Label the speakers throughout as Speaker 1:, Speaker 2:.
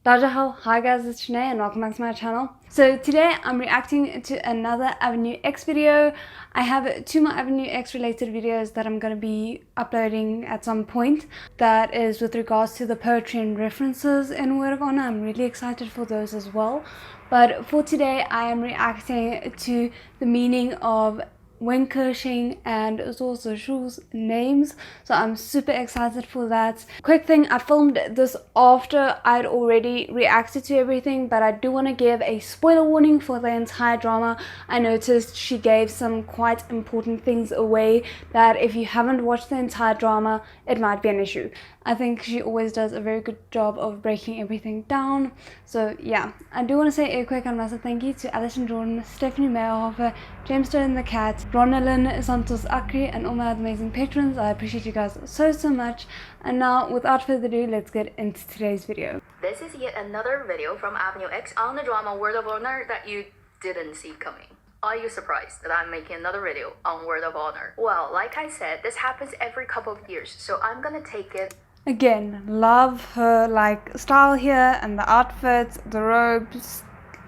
Speaker 1: Dajahal, hi guys, it's Shanae and welcome back to my channel. So today I'm reacting to another AvenueX video. I have two more AvenueX related videos that I'm going to be uploading at some point. That is with regards to the poetry and references in Word of Honor. I'm really excited for those as well. But for today I am reacting to the meaning of Wen Kexing and Zhuo Zishu's names, so I'm super excited for that. Quick thing, I filmed this after I'd already reacted to everything, but I do want to give a spoiler warning for the entire drama. I noticed she gave some quite important things away that if you haven't watched the entire drama, it might be an issue. I think she always does a very good job of breaking everything down. So yeah, I do want to say a quick and massive thank you to ALLISON JORDON, Stephanie MAYRHOFER, GEMSTONETHECAT RONALYN SANTOS AAKRE, and all my amazing patrons. I appreciate you guys so much. And now, without further ado, let's get into today's video.
Speaker 2: This is yet another video from AvenueX on the drama Word of Honor that you didn't see coming. Are you surprised that I'm making another video on Word of Honor? Well, like I said, this happens every couple of years, so I'm gonna take it.
Speaker 1: Again, love her like style here and the outfits, the robes,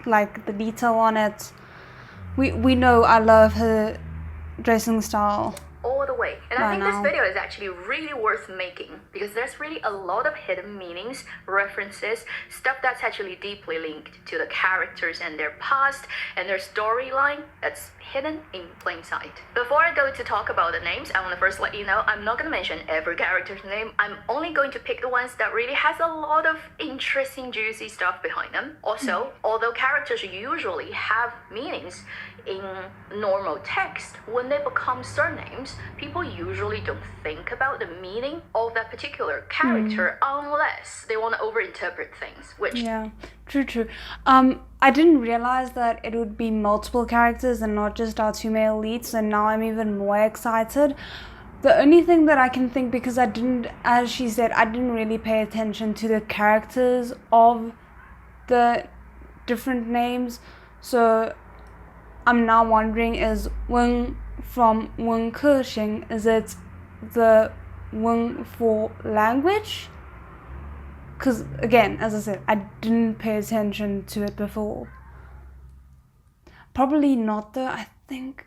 Speaker 1: like the detail on it. We know I love her dressing style
Speaker 2: All the way. And I think
Speaker 1: now.
Speaker 2: this video is actually really worth making because there's really a lot of hidden meanings, references, stuff that's actually deeply linked to the characters and their past and their storyline that's hidden in plain sight. Before I go to talk about the names, I want to first let you know I'm not going to mention every character's name. I'm only going to pick the ones that really has a lot of interesting, juicy stuff behind them. Also, although characters usually have meanings in normal text, when they become surnames, people usually don't think about the meaning of that particular character unless they want to overinterpret things, which
Speaker 1: yeah, true. I didn't realize that it would be multiple characters and not just our two male leads, so now I'm even more excited. The only thing that I can think, because I didn't, as she said, I didn't really pay attention to the characters of the different names, so I'm now wondering, is Wen from Wen Kexing, is it the Wen for language? Because again, as I said, I didn't pay attention to it before. Probably not though. I think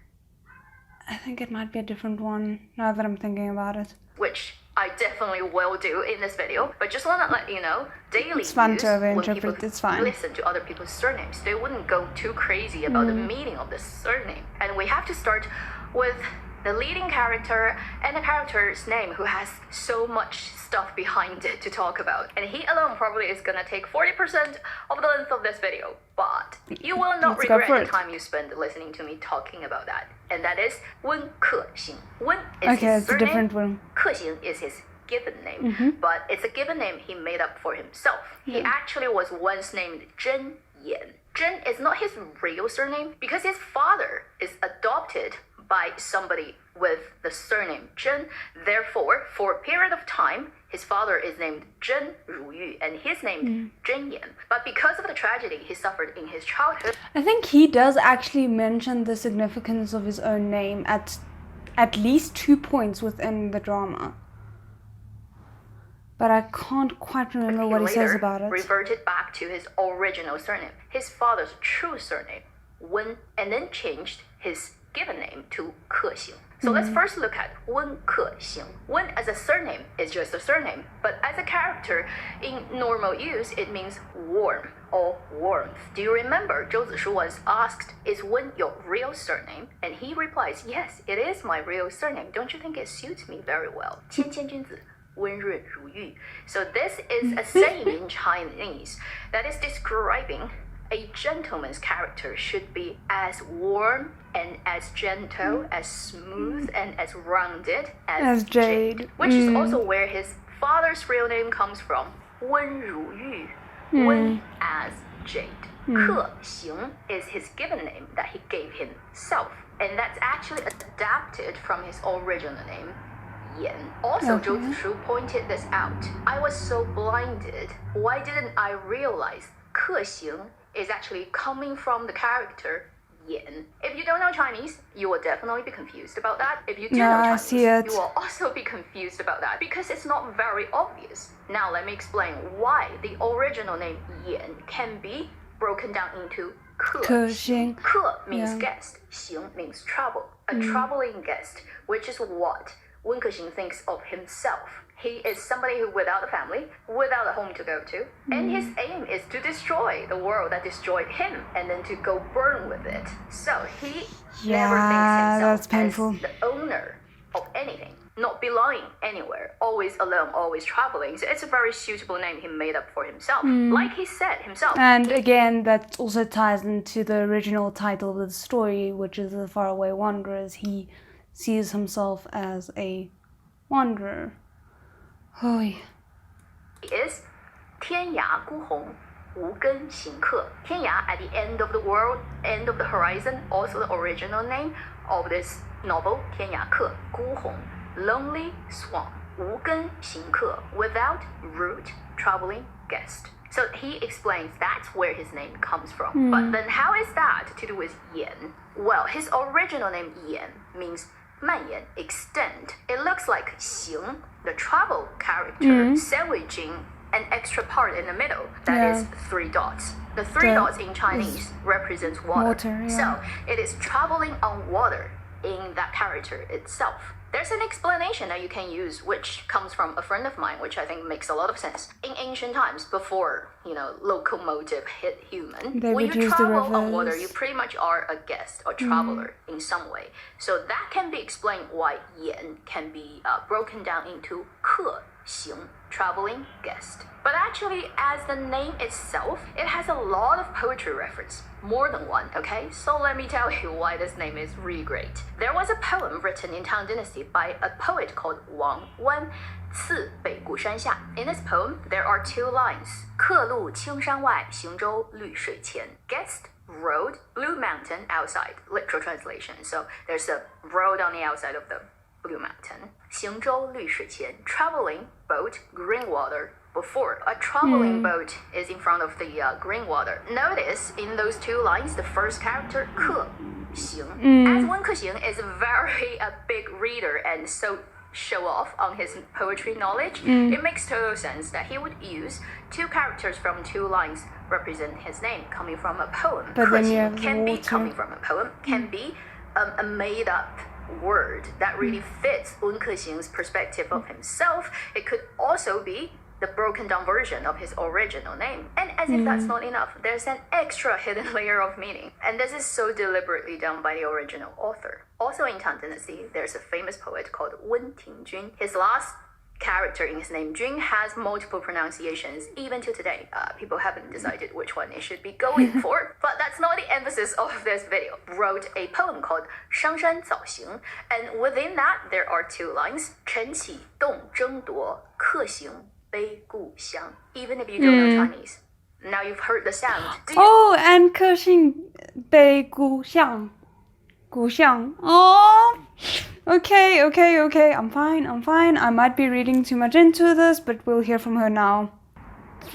Speaker 1: it might be a different one now that I'm thinking about it.
Speaker 2: which I definitely will do in this video, but just want to let you know, daily
Speaker 1: It's fun
Speaker 2: use,
Speaker 1: to
Speaker 2: when
Speaker 1: overinterpret,
Speaker 2: people
Speaker 1: it's fine.
Speaker 2: listen to other people's surnames, they wouldn't go too crazy about the meaning of the surname. And we have to start with the leading character and the character's name who has so much stuff behind it to talk about. And he alone probably is gonna take 40% of the length of this video, but you will not
Speaker 1: Let's go
Speaker 2: regret
Speaker 1: for
Speaker 2: the
Speaker 1: it.
Speaker 2: time you spend listening to me talking about that. And that is Wen Kexing. Wen is
Speaker 1: Okay,
Speaker 2: his
Speaker 1: it's a
Speaker 2: surname.
Speaker 1: different one.
Speaker 2: Kexing is his given name, but it's a given name he made up for himself. He actually was once named Zhen Yan. Zhen is not his real surname because his father is adopted by somebody with the surname Zhen. Therefore, for a period of time, his father is named Zhen Ruyu and he's named Zhen Yan. But because of the tragedy he suffered in his childhood,
Speaker 1: I think he does actually mention the significance of his own name at least 2 points within the drama. But I can't quite remember what he says
Speaker 2: later
Speaker 1: about it.
Speaker 2: reverted back to his original surname, his father's true surname, Wen, and then changed his given name to Kexing. So let's first look at Wen Kexing. Wen as a surname is just a surname, but as a character in normal use, it means warm or warmth. Do you remember Zhou Zishu once asked, "Is Wen your real surname?" And he replies, "Yes, it is my real surname. Don't you think it suits me very well?" 谦谦君子 温润如玉. So this is a saying in Chinese that is describing a gentleman's character should be as warm and as gentle, as smooth and as rounded as jade, which is also where his father's real name comes from. 温如玉, Wen as jade. 克行 is his given name that he gave himself, and that's actually adapted from his original name, Yan. Also, Zhou Zishu pointed this out. I was so blinded. Why didn't I realize 克行 is actually coming from the character Yan. If you don't know Chinese, you will definitely be confused about that. If you do
Speaker 1: No,
Speaker 2: know
Speaker 1: I
Speaker 2: Chinese,
Speaker 1: see it.
Speaker 2: you will also be confused about that because it's not very obvious. Now let me explain why the original name Yan can be broken down into
Speaker 1: 可行.
Speaker 2: 客 means
Speaker 1: Yeah.
Speaker 2: guest, 行 means travel. A traveling guest, which is what Wen Kexing thinks of himself. He is somebody who without a family, without a home to go to, and his aim is to destroy the world that destroyed him and then to go burn with it. So he never thinks himself
Speaker 1: that's painful.
Speaker 2: as the owner of anything, not belonging anywhere, always alone, always traveling. So it's a very suitable name he made up for himself. Like he said himself.
Speaker 1: And again, that also ties into the original title of the story, which is The Faraway Wanderers. He sees himself as a wanderer. Oh, yeah.
Speaker 2: Is 天涯孤鸿无根行客. 天涯 at the end of the world, end of the horizon, also the original name of this novel, 天涯客, 孤鸿, lonely swan, 无根行客, without route, traveling guest. So he explains that's where his name comes from. But then how is that to do with Yan? Well, his original name Yan means 蔓延, extend. It looks like 行, the travel character, sandwiching an extra part in the middle. That is 3 dots. The 3 dots in Chinese represents water. So it is traveling on water in that character itself. There's an explanation that you can use, which comes from a friend of mine, which I think makes a lot of sense. In ancient times, before, locomotive hit human, when you travel on water, you pretty much are a guest or traveler in some way. So that can be explained why yan can be broken down into 客行, traveling guest. But actually, as the name itself, it has a lot of poetry reference. More than one, okay? So let me tell you why this name is really great. There was a poem written in Tang Dynasty by a poet called Wang Wan, 次北固山下. In this poem, there are 2 lines. 客路青山外，行舟绿水前. Guest road, blue mountain outside. Literal translation. So there's a road on the outside of the blue mountain. 行舟绿水前. Traveling boat, green water. Before, a traveling boat is in front of the green water. Notice in those 2 lines, the first character, 客行. As Wen Kexing is very a big reader and so show off on his poetry knowledge, it makes total sense that he would use 2 characters from 2 lines represent his name coming from a poem.
Speaker 1: But then you have
Speaker 2: can be
Speaker 1: water.
Speaker 2: coming from a poem, can be a made up word that really fits Wen Kexing's perspective of himself. It could also be the broken down version of his original name. And as if that's not enough, there's an extra hidden layer of meaning. And this is so deliberately done by the original author. Also in Tang Dynasty, there's a famous poet called Wen Tingjun. His last character in his name, Jun, has multiple pronunciations. Even to today, people haven't decided which one it should be going for. But that's not the emphasis of this video. Wrote a poem called 上山早行, and within that, there are 2 lines. 晨起动争夺，客行悲故乡. Even if you don't know Chinese, now you've heard the sound.
Speaker 1: Oh, and 客行悲故乡. 故乡. Oh, okay. I'm fine. I might be reading too much into this, but we'll hear from her now.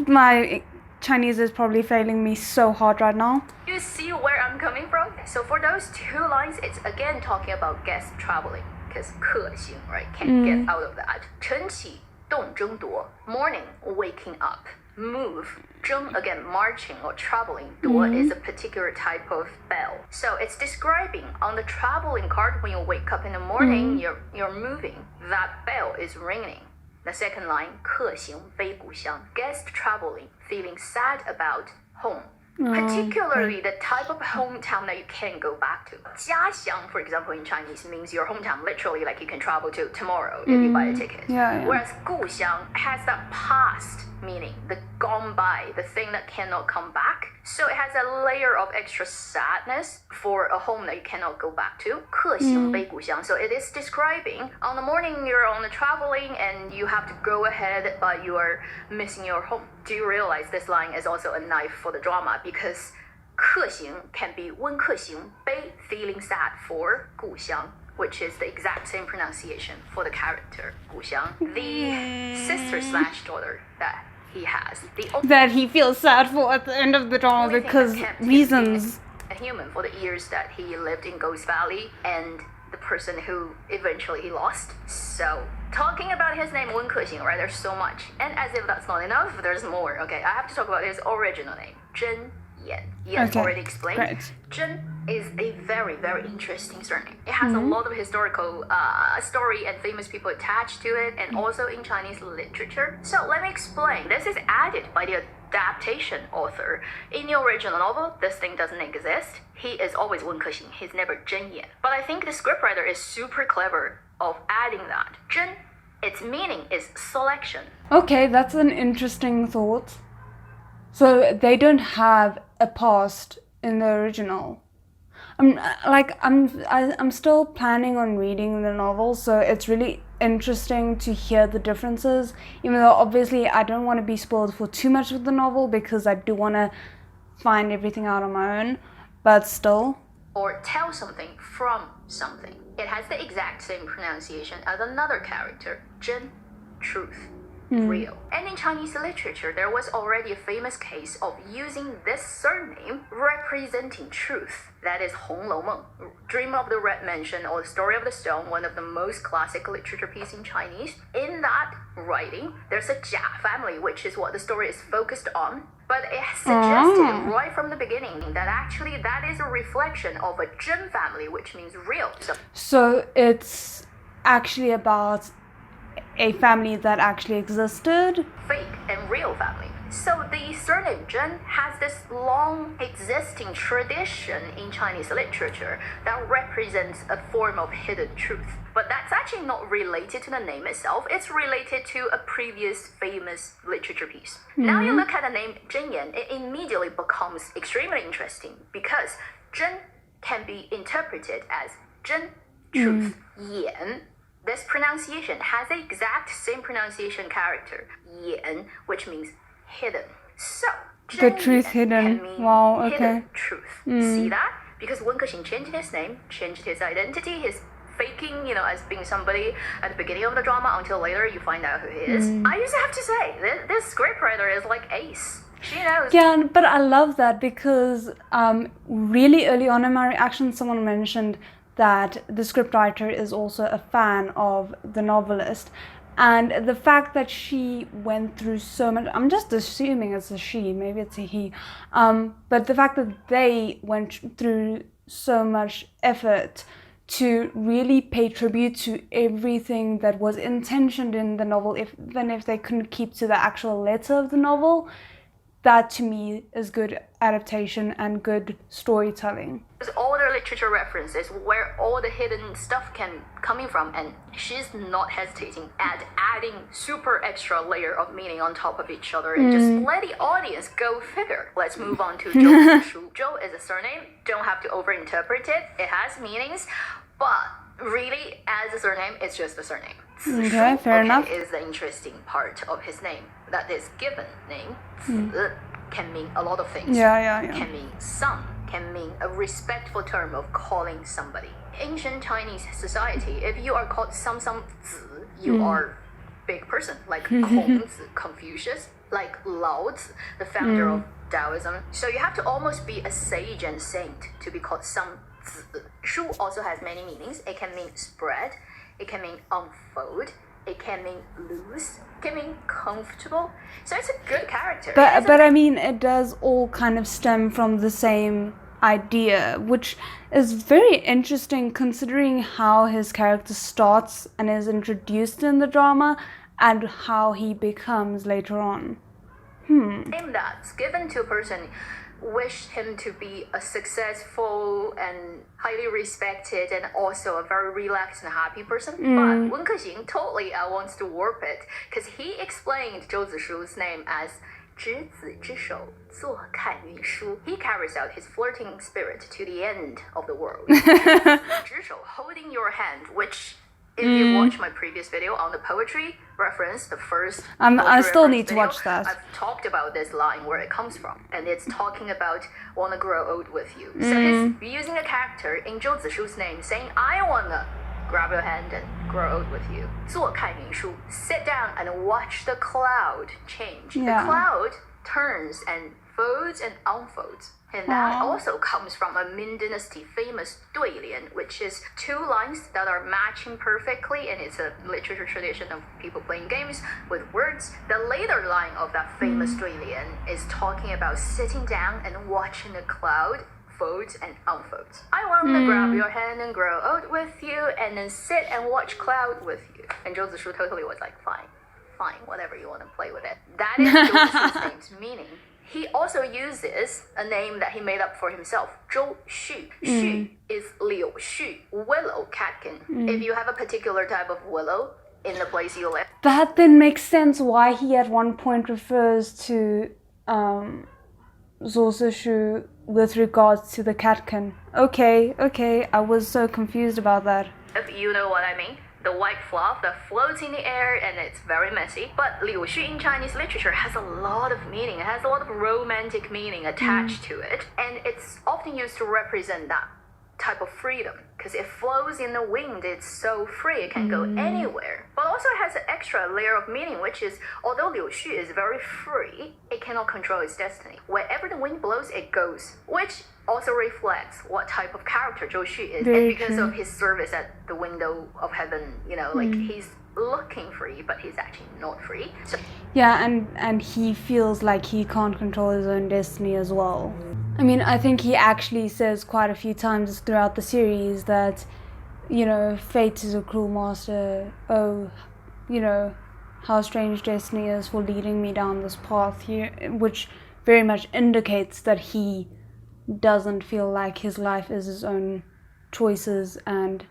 Speaker 1: My Chinese is probably failing me so hard right now.
Speaker 2: You see where I'm coming from? So for those 2 lines, it's again talking about guest traveling, because 客行, right? Can't get out of that. 晨起动争夺, morning, waking up. Move, 争 again, marching or traveling. 夺 is a particular type of bell. So it's describing on the traveling card when you wake up in the morning, you're moving. That bell is ringing. The second line, 客行悲故乡, guest traveling, feeling sad about home. Particularly the type of hometown that you can go back to. 家乡, for example, in Chinese means your hometown, literally like you can travel to tomorrow if you buy a ticket. Whereas 故乡 has that past meaning, the gone by, the thing that cannot come back. So it has a layer of extra sadness for a home that you cannot go back to. 客行悲故乡. So it is describing on the morning you're on the traveling and you have to go ahead, but you are missing your home. Do you realize this line is also a knife for the drama? Because 客行 can be 温客行, 悲 feeling sad for 故乡, which is the exact same pronunciation for the character 故乡, the sister slash daughter that he has.
Speaker 1: That he feels sad for at the end of the drama because reasons.
Speaker 2: human for the years that he lived in Ghost Valley and the person who eventually he lost. So talking about his name Wen Kexing, right? There's so much, and as if that's not enough, there's more. Okay, I have to talk about his original name, Zhen Yan. Yes,
Speaker 1: Okay,
Speaker 2: already explained.
Speaker 1: great.
Speaker 2: Zhen is a very, very interesting surname. It has a lot of historical story and famous people attached to it, and also in Chinese literature. So let me explain. This is added by the adaptation author. In the original novel, this thing doesn't exist. He is always Wen Kexing. He's never Zhen Yan. But I think the scriptwriter is super clever of adding that. Zhen, its meaning is selection.
Speaker 1: Okay, that's an interesting thought. So they don't have a past in the original. I'm still planning on reading the novel, so it's really interesting to hear the differences, even though obviously I don't want to be spoiled for too much of the novel because I do want to find everything out on my own, but still.
Speaker 2: Or tell something from something. It has the exact same pronunciation as another character, Zhen, truth, real. And in Chinese literature, there was already a famous case of using this surname representing truth. That is Hong Lou Meng, Dream of the Red Mansion, or The Story of the Stone, one of the most classic literature pieces in Chinese. In that writing, there's a Jia family, which is what the story is focused on. But it suggested right from the beginning that actually that is a reflection of a Zhen family, which means real.
Speaker 1: So it's actually about a family that actually existed.
Speaker 2: Fake and real family. So the surname Zhen has this long existing tradition in Chinese literature that represents a form of hidden truth. But that's actually not related to the name itself. It's related to a previous famous literature piece. Now you look at the name Zhen Yan, it immediately becomes extremely interesting because Zhen can be interpreted as Zhen, truth, Yan. This pronunciation has the exact same pronunciation character, Yan, which means hidden. So,
Speaker 1: The truth hidden.
Speaker 2: can mean
Speaker 1: Wow, okay.
Speaker 2: hidden truth. See that? Because Wen Kexing changed his name, changed his identity, his faking, as being somebody at the beginning of the drama until later you find out who he is. I used to have to say, this scriptwriter is like ace. She knows.
Speaker 1: Yeah, but I love that because really early on in my reaction, someone mentioned that the scriptwriter is also a fan of the novelist. And the fact that she went through so much, I'm just assuming it's a she, maybe it's a he, but the fact that they went through so much effort to really pay tribute to everything that was intentioned in the novel, even if they couldn't keep to the actual letter of the novel, that to me is good adaptation and good storytelling.
Speaker 2: All the literature references where all the hidden stuff coming from, and she's not hesitating at adding super extra layer of meaning on top of each other and just let the audience go figure. Let's move on to Zhou Zishu. Zhou is a surname, don't have to overinterpret it. It has meanings, but really as a surname, it's just a surname.
Speaker 1: Okay, fair enough.
Speaker 2: Is the interesting part of his name. That this given name, 子, can mean a lot of things.
Speaker 1: Yeah.
Speaker 2: Can mean son, can mean a respectful term of calling somebody. Ancient Chinese society, if you are called some 子, you are big person, like Kongzi, Confucius, like Lao Tzu, the founder of Taoism. So you have to almost be a sage and saint to be called some 子. Shu also has many meanings. It can mean spread, it can mean unfold, it can mean loose, it can mean comfortable. So it's a good character.
Speaker 1: But I mean, it does all kind of stem from the same idea, which is very interesting considering how his character starts and is introduced in the drama and how he becomes later on.
Speaker 2: Name that's given to a person, wish him to be a successful and highly respected and also a very relaxed and happy person. But Wen Kexing totally wants to warp it because he explained Zhou Zishu's name as 执子之手，坐看云舒. He carries out his flirting spirit to the end of the world. 执手, holding your hand, which if you watch my previous video on the poetry reference, the first
Speaker 1: I still
Speaker 2: reference
Speaker 1: need to
Speaker 2: video,
Speaker 1: watch that.
Speaker 2: I've talked about this line, where it comes from, and it's talking about want to grow old with you. So he's using a character in Zhou Zishu's name saying, I want to grab your hand and grow old with you. 坐看云舒, sit down and watch the cloud change.
Speaker 1: Yeah.
Speaker 2: The cloud turns and folds and unfolds. And that also comes from a Ming Dynasty famous 对联, which is two lines that are matching perfectly, and it's a literature tradition of people playing games with words. The later line of that famous 对联 is talking about sitting down and watching a cloud folds and unfolds. I want to grab your hand and grow old with you, and then sit and watch cloud with you. And Zhou Zishu totally was like, fine, whatever you want to play with it. That is Zhou Zishu's name's meaning. He also uses a name that he made up for himself, Zhou Xu. Xu is Liu Xu, willow catkin. If you have a particular type of willow in the place you live.
Speaker 1: That then makes sense why he at one point refers to Zhou Zishu with regards to the catkin. Okay, I was so confused about that.
Speaker 2: If you know what I mean. The white fluff that floats in the air, and it's very messy. But Liu Xu in Chinese literature has a lot of meaning. It has a lot of romantic meaning attached to it. And it's often used to represent that type of freedom. Because it flows in the wind, it's so free, it can go anywhere. But also it has an extra layer of meaning, which is, although Liu Xu is very free, it cannot control its destiny. Wherever the wind blows, it goes. Which also reflects what type of character Zhou Xu is.
Speaker 1: Very
Speaker 2: and because
Speaker 1: true.
Speaker 2: of his service at the window of heaven, you know, like he's looking free, but he's actually not free. So
Speaker 1: Yeah, and he feels like he can't control his own destiny as well. I mean, I think he actually says quite a few times throughout the series that, you know, fate is a cruel master. Oh, you know, how strange destiny is for leading me down this path here, which very much indicates that he doesn't feel like his life is his own choices and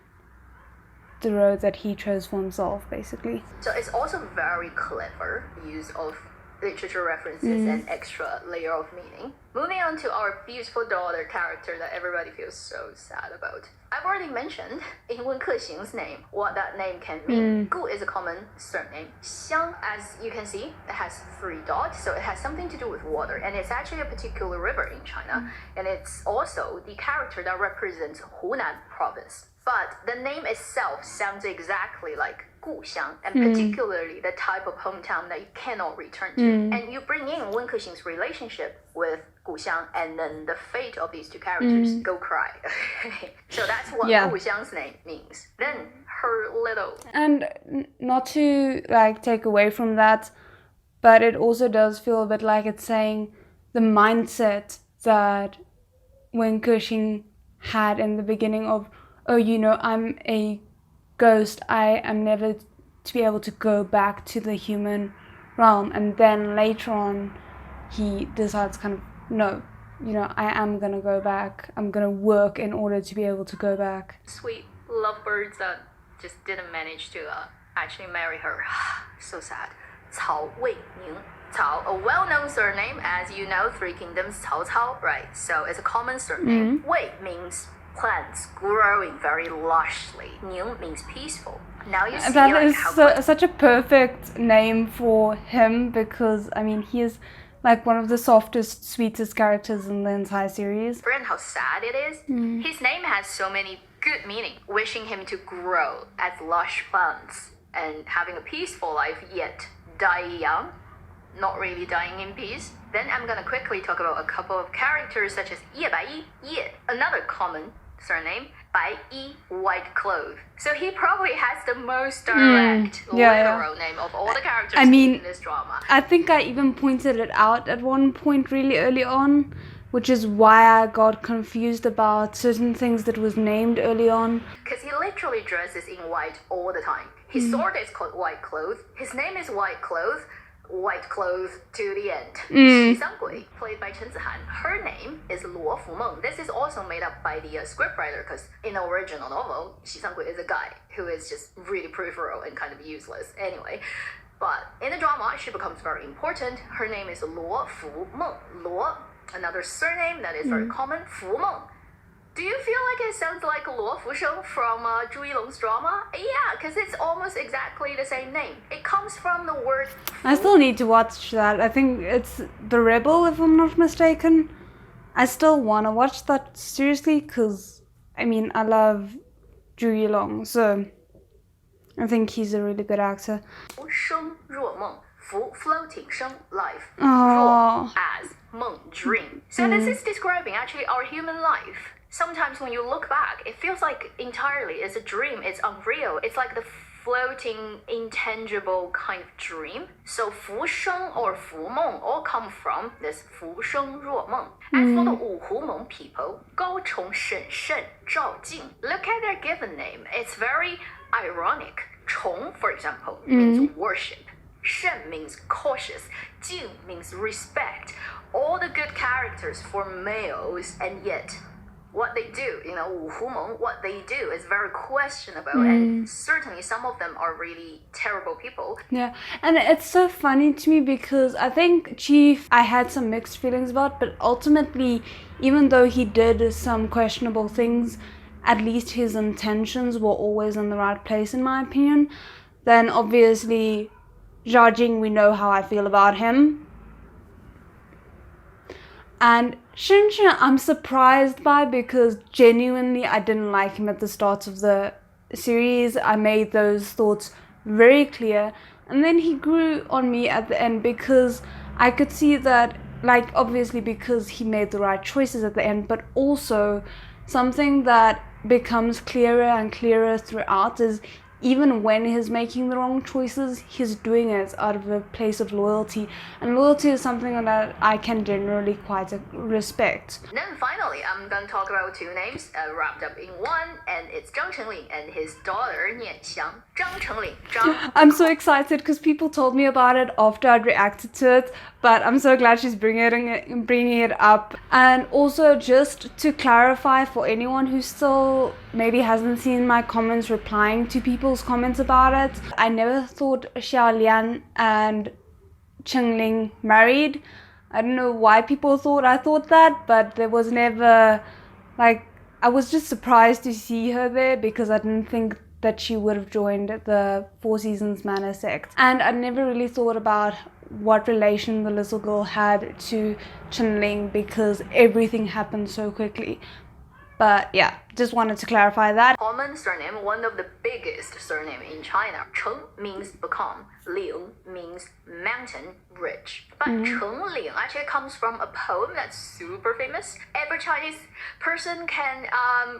Speaker 1: the road that he chose for himself, basically.
Speaker 2: So it's also very clever use of literature references and extra layer of meaning. Moving on to our beautiful daughter character that everybody feels so sad about. I've already mentioned in Wen Kexing's name what that name can mean. Gu is a common surname. Xiang, as you can see, it has 3 dots, so it has something to do with water, and it's actually a particular river in China, and it's also the character that represents Hunan province. But the name itself sounds exactly like 故乡, and particularly the type of hometown that you cannot return to. And you bring in Wen Kexing's relationship with 故乡, and then the fate of these two characters, go cry. So that's what 故乡's name means. Then her little...
Speaker 1: And not to like take away from that, but it also does feel a bit like it's saying the mindset that Wen Kexing had in the beginning of, oh, you know, I'm a ghost, I am never to be able to go back to the human realm. And then later on, he decides kind of, no, you know, I am gonna go back. I'm gonna work in order to be able to go back.
Speaker 2: Sweet lovebirds that just didn't manage to actually marry her. So sad. Cao Weining. Cao, a well-known surname, as you know, Three Kingdoms, Cao Cao, right? So it's a common surname. Wei means plants growing very lushly. Ning means peaceful. Now you see
Speaker 1: That
Speaker 2: like
Speaker 1: is
Speaker 2: how
Speaker 1: such a perfect name for him, because I mean he is like one of the softest, sweetest characters in the entire series.
Speaker 2: and how sad it is. His name has so many good meaning, wishing him to grow as lush plants and having a peaceful life, yet die young, not really dying in peace. Then I'm gonna quickly talk about a couple of characters such as Ye Bai Yi, another common surname, Bai Yi, white clothes. So he probably has the most direct literal name of all the characters in this drama.
Speaker 1: I think I even pointed it out at one point really early on, which is why I got confused about certain things that was named early on.
Speaker 2: Because he literally dresses in white all the time. His sword is called White Cloth. His name is White Cloth. White clothes to the end. Xi Sangui, played by Chen Zihan. Her name is Luo Fumeng. This is also made up by the scriptwriter, because in the original novel, Xi Sangui is a guy who is just really peripheral and kind of useless. Anyway, but in the drama, she becomes very important. Her name is Luo Fumeng. Luo, another surname that is very common, Fumeng. Do you feel like it sounds like Luo Fusheng from Zhu Yilong's drama? Yeah, because it's almost exactly the same name. It comes from the word
Speaker 1: I still need to watch that. I think it's The Rebel, if I'm not mistaken. I still want to watch that seriously, because, I mean, I love Zhu Yilong, so I think he's a really good actor.
Speaker 2: 生若梦， Fu floating 生 life.
Speaker 1: Oh.
Speaker 2: 若 as 梦 dream. So this is describing actually our human life. Sometimes when you look back, it feels like entirely it's a dream. It's unreal. It's like the floating, intangible kind of dream. So 浮生 or 浮梦 all come from this 浮生若梦. As for the 五湖蒙 people, 高崇审慎赵敬. Look at their given name. It's very ironic. 崇, for example, means worship. 慎 means cautious. 敬 means respect. All the good characters for males, and yet what they do, Wu Hu Meng, what they do is very questionable, and certainly some of them are really terrible people.
Speaker 1: Yeah, and it's so funny to me because I think Chief I had some mixed feelings about, but ultimately, even though he did some questionable things, at least his intentions were always in the right place, in my opinion. Then obviously, Zhao Jing, we know how I feel about him. And Shen Shen, I'm surprised by, because genuinely I didn't like him at the start of the series. I made those thoughts very clear, and then he grew on me at the end because I could see that, like, obviously because he made the right choices at the end, but also something that becomes clearer and clearer throughout is even when he's making the wrong choices, he's doing it out of a place of loyalty. And loyalty is something that I can generally quite respect.
Speaker 2: And then finally, I'm going to talk about two names wrapped up in one, and it's Zhang Chengling and his daughter Nian Xiang. Zhang Chengling.
Speaker 1: I'm so excited because people told me about it after I'd reacted to it, but I'm so glad she's bringing it up. And also, just to clarify for anyone who still maybe hasn't seen my comments replying to people's comments about it, I never thought Xiao Lian and Chengling married. I don't know why people thought I thought that, but there was never, like, I was just surprised to see her there because I didn't think that she would have joined the Four Seasons Manor sect. And I never really thought about what relation the little girl had to Chengling because everything happened so quickly. But yeah, just wanted to clarify that.
Speaker 2: Common surname, one of the biggest surname in China. Cheng means become, Ling means mountain, ridge. But Chengling actually comes from a poem that's super famous. Every Chinese person can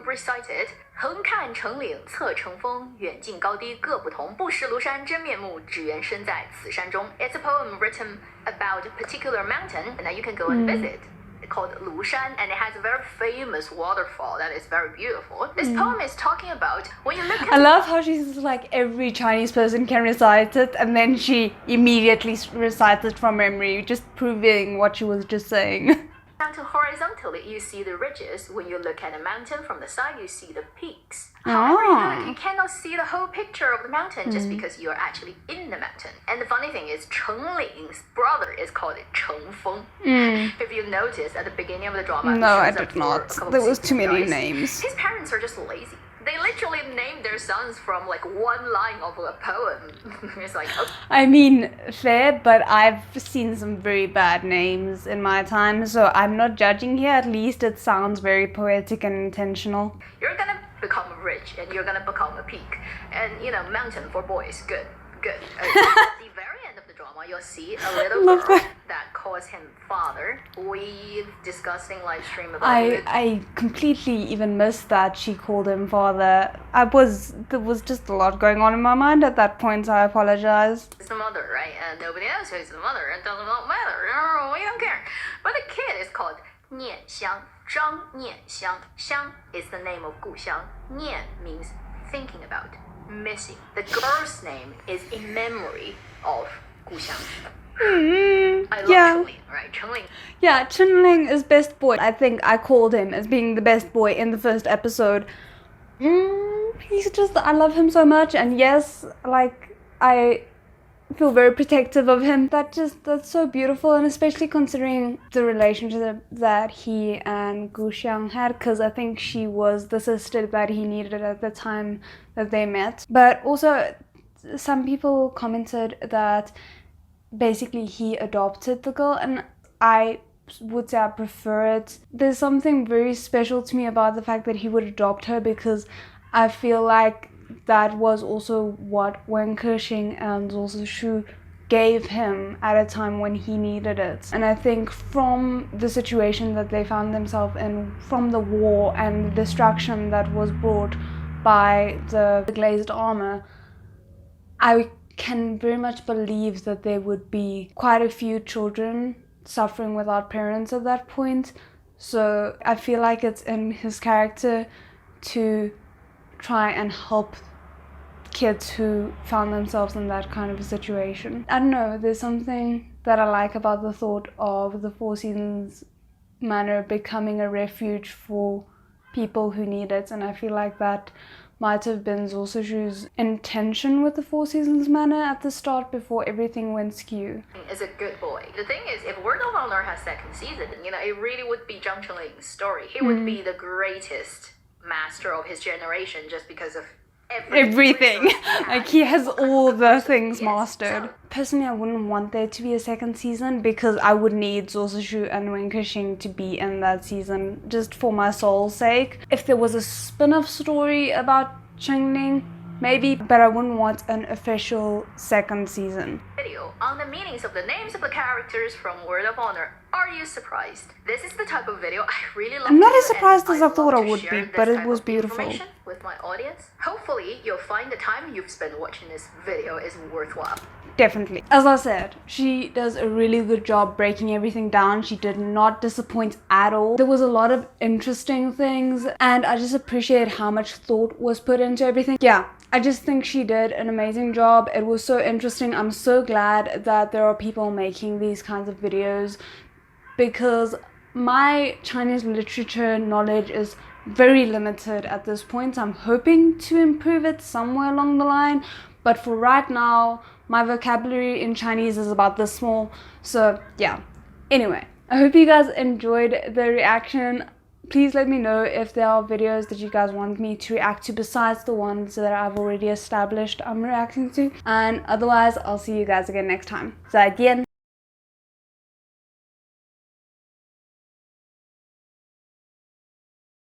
Speaker 2: recite it. 横看成岭侧成峰，远近高低各不同。不识庐山真面目，只缘身在此山中。It's a poem written about a particular mountain, and that you can go and visit. Called Lushan, and it has a very famous waterfall that is very beautiful. This poem is talking about when you look at.
Speaker 1: I love how she's like every Chinese person can recite it, and then she immediately recites it from memory, just proving what she was just saying.
Speaker 2: Down to horizontally, you see the ridges. When you look at a mountain from the side, you see the peaks. However, you cannot see the whole picture of the mountain just because you're actually in the mountain. And the funny thing is, Chengling's brother is called Cheng Feng. If you notice at the beginning of the drama,
Speaker 1: No, I did not. There was too many names.
Speaker 2: His parents are just lazy. They literally named their sons from like one line of a poem. It's like, oh.
Speaker 1: I mean, fair, but I've seen some very bad names in my time, so I'm not judging here. At least it sounds very poetic and intentional.
Speaker 2: You're gonna become rich and you're gonna become a peak. And mountain for boys, good. At the very end of the drama, you'll see a little girl that calls him father. We discussed in live stream about it.
Speaker 1: I completely even missed that she called him father. There was just a lot going on in my mind at that point, so I apologize.
Speaker 2: It's the mother, right? And nobody knows who's the mother. It doesn't matter. We don't care. But the kid is called Nian Xiang. Zhang Nian Xiang. Xiang is the name of Gu Xiang. Nian means thinking about, missing. The girl's name is in memory of Gu Xiang. I love Chengling, right? Chengling.
Speaker 1: Yeah, Chengling is best boy. I think I called him as being the best boy in the first episode. I love him so much, and yes, like, I feel very protective of him. That's so beautiful, and especially considering the relationship that he and Gu Xiang had, because I think she was the sister that he needed at the time that they met. But also, some people commented that basically he adopted the girl, and I would say I prefer it. There's something very special to me about the fact that he would adopt her, because I feel like that was also what Wen Kexing and also Shu gave him at a time when he needed it. And I think from the situation that they found themselves in, from the war and the destruction that was brought by the glazed armor, I can very much believe that there would be quite a few children suffering without parents at that point. So I feel like it's in his character to try and help kids who found themselves in that kind of a situation. I don't know, there's something that I like about the thought of the Four Seasons Manor becoming a refuge for people who need it, and I feel like that might have been Zorsushu's intention with the Four Seasons Manor at the start before everything went skew.
Speaker 2: Is a good boy. The thing is, if Word of Honor has second season, it really would be Zhang Chenling's story. He would be the greatest master of his generation just because of everything.
Speaker 1: Like, he has all the things
Speaker 2: Yes.
Speaker 1: mastered.
Speaker 2: So,
Speaker 1: personally, I wouldn't want there to be a second season because I would need Zorsushu and Wen Kexing to be in that season just for my soul's sake. If there was a spin-off story about Chenling, maybe, but I wouldn't want an official second season.
Speaker 2: video on the meanings of the names of the characters from Word of Honor. Are you surprised? This is the type of video I really love.
Speaker 1: I'm not
Speaker 2: to
Speaker 1: as
Speaker 2: do,
Speaker 1: surprised
Speaker 2: and
Speaker 1: as I
Speaker 2: love
Speaker 1: thought I
Speaker 2: to
Speaker 1: would
Speaker 2: share
Speaker 1: be,
Speaker 2: this
Speaker 1: but it
Speaker 2: type
Speaker 1: was
Speaker 2: of
Speaker 1: beautiful.
Speaker 2: information with my audience. Hopefully, you'll find the time you've spent watching this video is worthwhile.
Speaker 1: Definitely. As I said, she does a really good job breaking everything down. She did not disappoint at all. There was a lot of interesting things, and I just appreciate how much thought was put into everything. Yeah, I just think she did an amazing job. It was so interesting. I'm so glad that there are people making these kinds of videos, because my Chinese literature knowledge is very limited at this point. I'm hoping to improve it somewhere along the line, but for right now, my vocabulary in Chinese is about this small. So yeah, anyway, I hope you guys enjoyed the reaction. Please let me know if there are videos that you guys want me to react to besides the ones that I've already established I'm reacting to. And otherwise, I'll see you guys again next time. 再见.